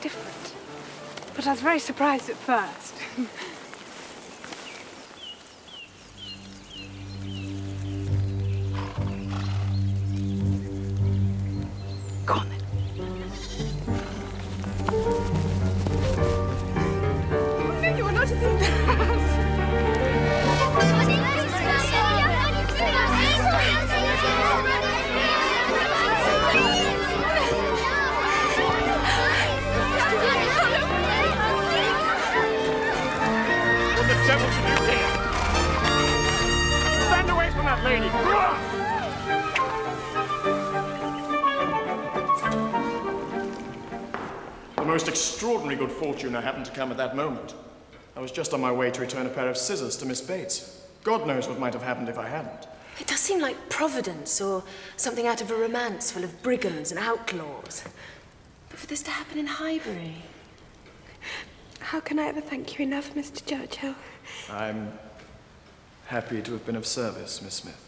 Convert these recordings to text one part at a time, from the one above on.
different. But I was very surprised at first. Go on then. No, you are not to think that. What the devil did you here? Stand away from that lady! The most extraordinary good fortune I happened to come at that moment. I was just on my way to return a pair of scissors to Miss Bates. God knows what might have happened if I hadn't. It does seem like Providence or something out of a romance full of brigands and outlaws. But for this to happen in Highbury... How can I ever thank you enough, Mr. Churchill? I'm happy to have been of service, Miss Smith.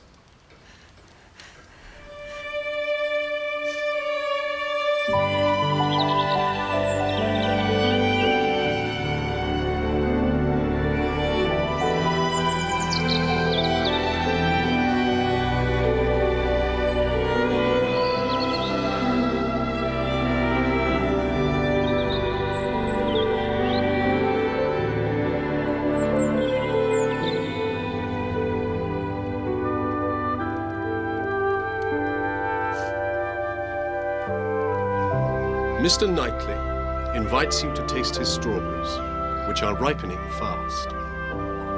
Mr. Knightley invites you to taste his strawberries, which are ripening fast.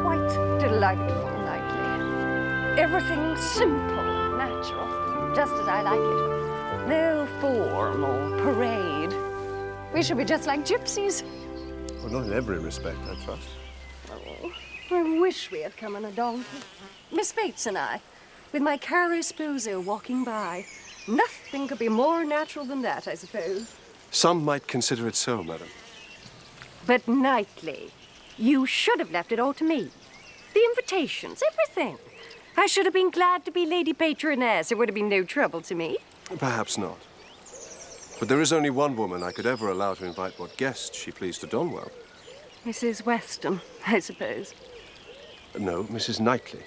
Quite delightful, Knightley. Everything simple and natural, just as I like it. No form or parade. We should be just like gypsies. Well, not in every respect, I trust. Oh, I wish we had come on a donkey. Miss Bates and I, with my caro sposo walking by. Nothing could be more natural than that, I suppose. Some might consider it so, madam. But Knightley, you should have left it all to me. The invitations, everything. I should have been glad to be Lady Patroness. It would have been no trouble to me. Perhaps not. But there is only one woman I could ever allow to invite what guests she pleased to Donwell. Mrs. Weston, I suppose. No, Mrs. Knightley.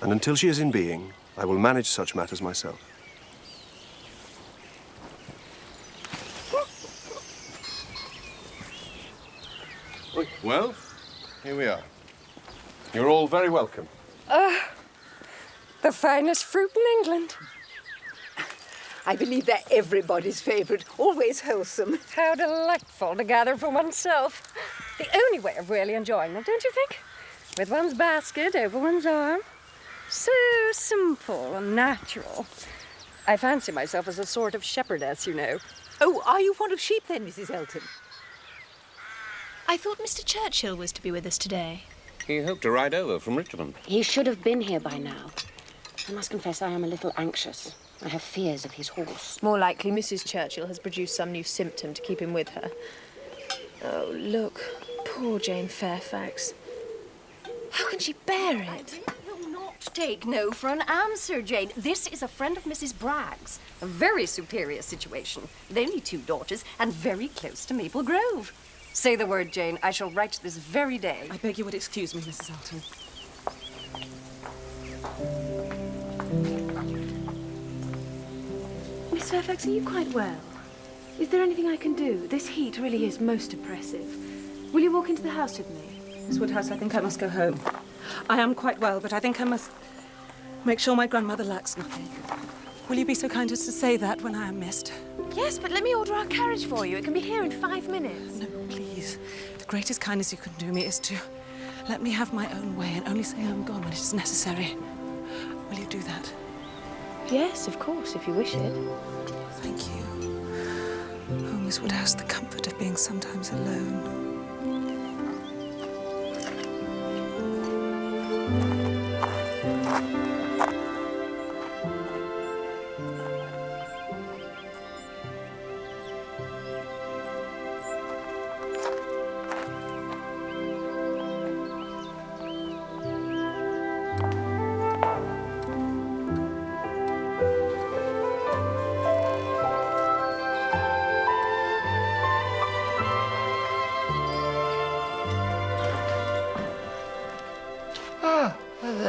And until she is in being, I will manage such matters myself. Well, here we are. You're all very welcome. The finest fruit in England. I believe they're everybody's favourite, always wholesome. How delightful to gather for oneself. The only way of really enjoying them, don't you think? With one's basket over one's arm. So simple and natural. I fancy myself as a sort of shepherdess, you know. Oh, are you fond of sheep then, Mrs. Elton? I thought Mr. Churchill was to be with us today. He hoped to ride over from Richmond. He should have been here by now. I must confess I am a little anxious. I have fears of his horse. More likely Mrs. Churchill has produced some new symptom to keep him with her. Oh, look. Poor Jane Fairfax. How can she bear it? I will not take no for an answer, Jane. This is a friend of Mrs. Bragg's. A very superior situation. With only 2 daughters and very close to Maple Grove. Say the word, Jane. I shall write this very day. I beg you would excuse me, Mrs. Elton. Miss Fairfax, are you quite well? Is there anything I can do? This heat really is most oppressive. Will you walk into the house with me? Miss Woodhouse, I think I must go home. I am quite well, but I think I must make sure my grandmother lacks nothing. Will you be so kind as to say that when I am missed? Yes, but let me order our carriage for you. It can be here in 5 minutes. No, please. The greatest kindness you can do me is to let me have my own way and only say I'm gone when it is necessary. Will you do that? Yes, of course, if you wish it. Thank you. Oh, Miss Woodhouse, the comfort of being sometimes alone.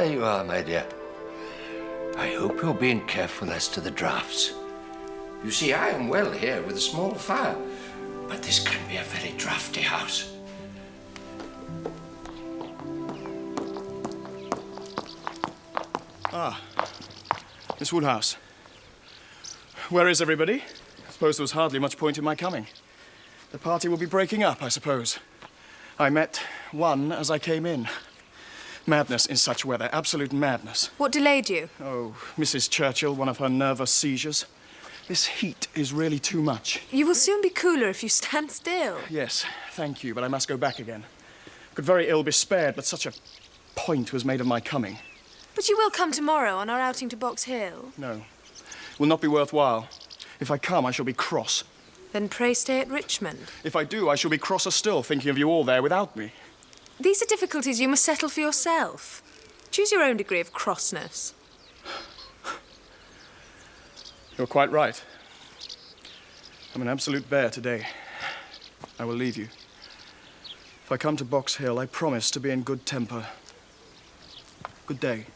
There you are, my dear. I hope you're being careful as to the drafts. You see, I am well here with a small fire, but this can be a very drafty house. Ah, Miss Woodhouse. Where is everybody? I suppose there was hardly much point in my coming. The party will be breaking up, I suppose. I met one as I came in. Madness in such weather, absolute madness. What delayed you? Oh, Mrs. Churchill, one of her nervous seizures. This heat is really too much. You will soon be cooler if you stand still. Yes, thank you, but I must go back again. Could very ill be spared, but such a point was made of my coming. But you will come tomorrow on our outing to Box Hill. No, will not be worthwhile. If I come, I shall be cross. Then pray stay at Richmond. If I do, I shall be crosser still, thinking of you all there without me. These are difficulties you must settle for yourself. Choose your own degree of crossness. You're quite right. I'm an absolute bear today. I will leave you. If I come to Box Hill, I promise to be in good temper. Good day.